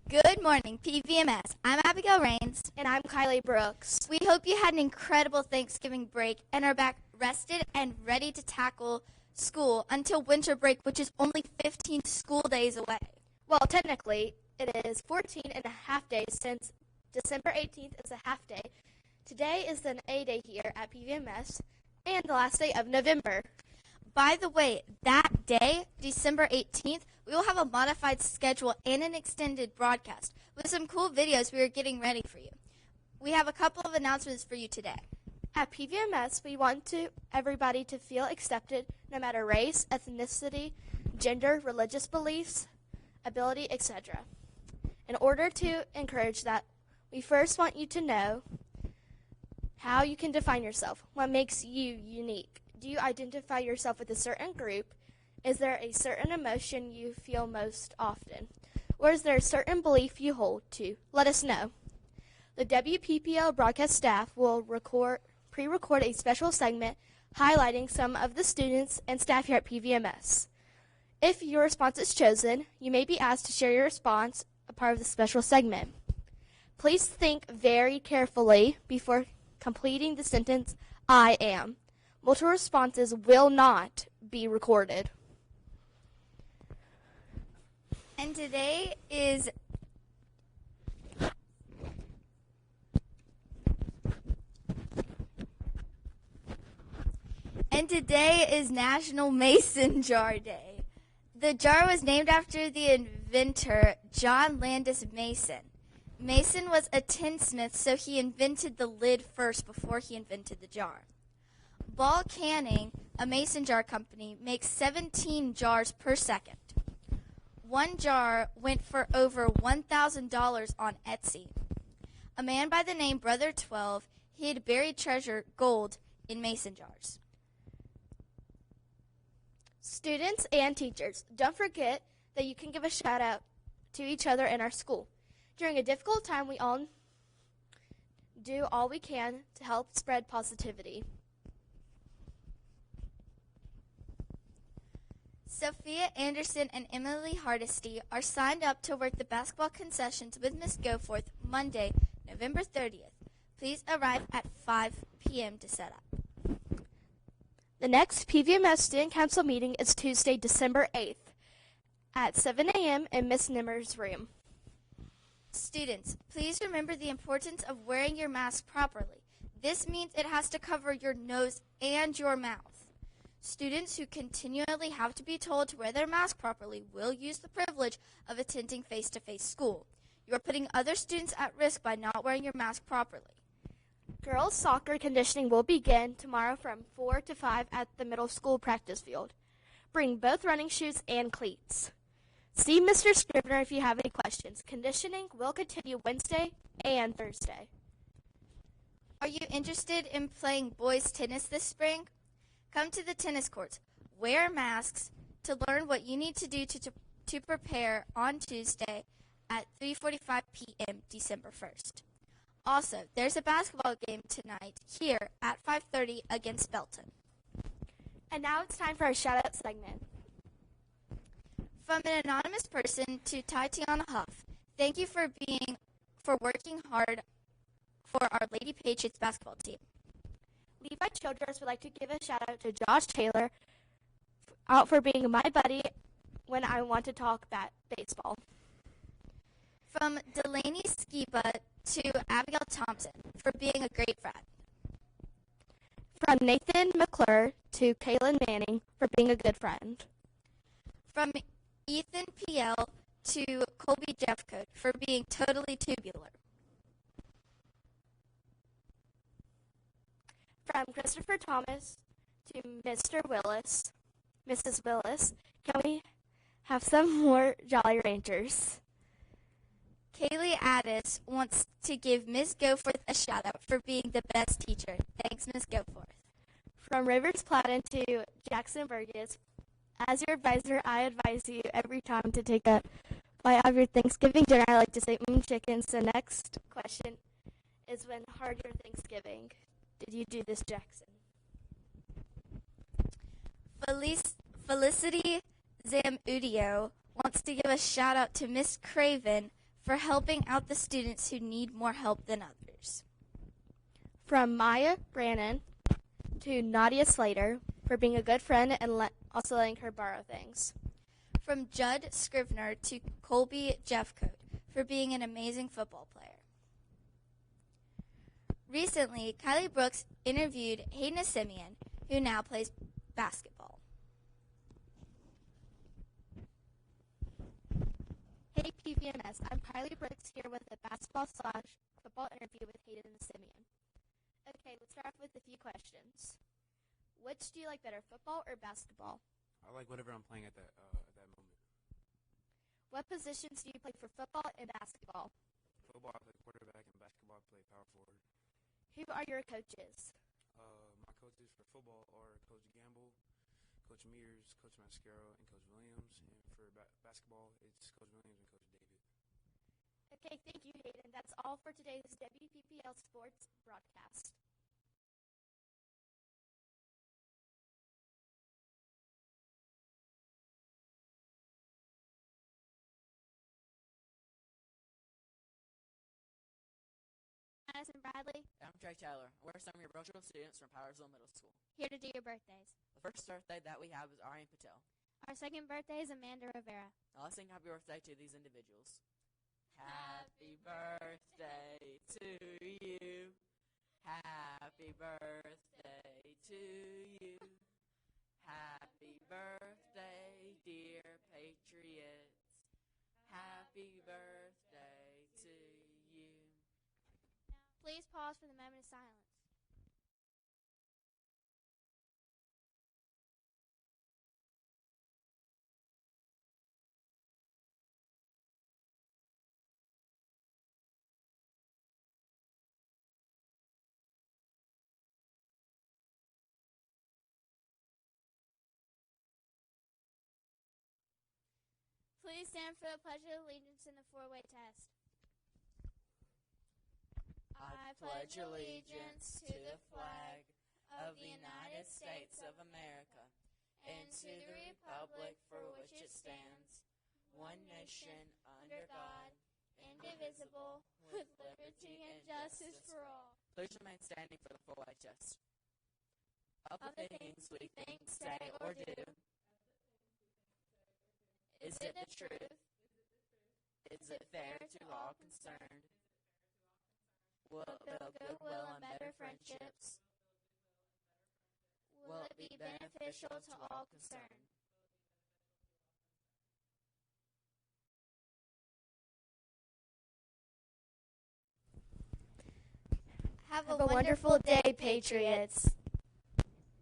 Good morning, PVMS. I'm Abigail Rains. And I'm Kylie Brooks. We hope you had an incredible Thanksgiving break and are back rested and ready to tackle school until winter break, which is only 15 school days away. Well, technically, it is 14 and a half days since December 18th is a half day. Today is an A day here at PVMS and the last day of November. By the way, that day, December 18th, we will have a modified schedule and an extended broadcast with some cool videos we are getting ready for you. We have a couple of announcements for you today. At PVMS, we want everybody to feel accepted no matter race, ethnicity, gender, religious beliefs, ability, etc. In order to encourage that, we first want you to know how you can define yourself. What makes you unique? Do you identify yourself with a certain group? Is there a certain emotion you feel most often? Or is there a certain belief you hold to? Let us know. The WPPL broadcast staff will pre-record a special segment highlighting some of the students and staff here at PVMS. If your response is chosen, you may be asked to share your response, a part of the special segment. Please think very carefully before completing the sentence, I am. Multiple responses will not be recorded. And today is National Mason Jar Day. The jar was named after the inventor John Landis Mason. Mason was a tinsmith, so he invented the lid first before he invented the jar. Ball Canning, a mason jar company, makes 17 jars per second. One jar went for over $1,000 on Etsy. A man by the name Brother 12 hid buried treasure, gold, in mason jars. Students and teachers, don't forget that you can give a shout out to each other in our school. During a difficult time, we all do all we can to help spread positivity. Sophia Anderson and Emily Hardesty are signed up to work the basketball concessions with Miss Goforth Monday, November 30th. Please arrive at 5 p.m. to set up. The next PVMS Student Council meeting is Tuesday, December 8th at 7 a.m. in Miss Nimmer's room. Students, please remember the importance of wearing your mask properly. This means it has to cover your nose and your mouth. Students who continually have to be told to wear their mask properly will use the privilege of attending face-to-face school. You are putting other students at risk by not wearing your mask properly. Girls soccer conditioning will begin tomorrow from 4 to 5 at the middle school practice field. Bring both running shoes and cleats. See Mr. Scrivener if you have any questions. Conditioning will continue Wednesday and Thursday. Are you interested in playing boys tennis this spring? Come to the tennis courts, wear masks to learn what you need to do to prepare on Tuesday at 3:45 p.m. December 1st. Also, there's a basketball game tonight here at 5:30 against Belton. And now it's time for our shout-out segment. From an anonymous person to Tatiana Huff, thank you for working hard for our Lady Patriots basketball team. Levi Childress would like to give a shout-out to Josh Taylor out for being my buddy when I want to talk baseball. From Delaney Skiba to Abigail Thompson for being a great friend. From Nathan McClure to Kaylin Manning for being a good friend. From Ethan Piel to Colby Jeffcoat for being totally tubular. From Christopher Thomas to Mr. Willis, Mrs. Willis, can we have some more Jolly Rangers? Kaylee Addis wants to give Ms. Goforth a shout-out for being the best teacher. Thanks, Ms. Goforth. From Rivers Platten to Jackson Burgess, as your advisor, I advise you every time to take a bite of your Thanksgiving dinner. I like to say, chicken. So next question is, when hard your Thanksgiving? Did you do this, Jackson? Felicity Zamudio wants to give a shout out to Miss Craven for helping out the students who need more help than others. From Maya Brannon to Nadia Slater for being a good friend and also letting her borrow things. From Judd Scrivener to Colby Jeffcoat for being an amazing football player. Recently, Kylie Brooks interviewed Hayden Simeon, who now plays basketball. Hey PVMS, I'm Kylie Brooks here with a basketball/football interview with Hayden Simeon. Okay, let's start off with a few questions. Which do you like better, football or basketball? I like whatever I'm playing at that moment. What positions do you play for football and basketball? Football, I play quarterback, and basketball, I play power forward. Who are your coaches? My coaches for football are Coach Gamble, Coach Mears, Coach Mascaro, and Coach Williams. And for basketball, it's Coach Williams and Coach David. Okay, thank you, Hayden. That's all for today's WPPL Sports Broadcast. Madison Bradley, I'm Trey Taylor. We're some of your virtual students from Powersville Middle School. here to do your birthdays. The first birthday that we have is Aryan Patel. Our second birthday is Amanda Rivera. Now let's sing happy birthday to these individuals. Happy birthday to you. Happy birthday to you. Happy birthday, dear Patriots. Happy birthday to you. Please pause for the moment of silence. Please stand for the Pledge of Allegiance in the four-way test. I pledge allegiance to the flag of the United States of America and to the republic for which it stands, one nation under God, indivisible, with liberty and justice for all. Please remain standing for the four-way test. Of the things we think, say, or do, is it the truth? Is it fair to all concerned? Will it build goodwill and better friendships? Will it be beneficial to all concerned? Have Have a wonderful day, Patriots.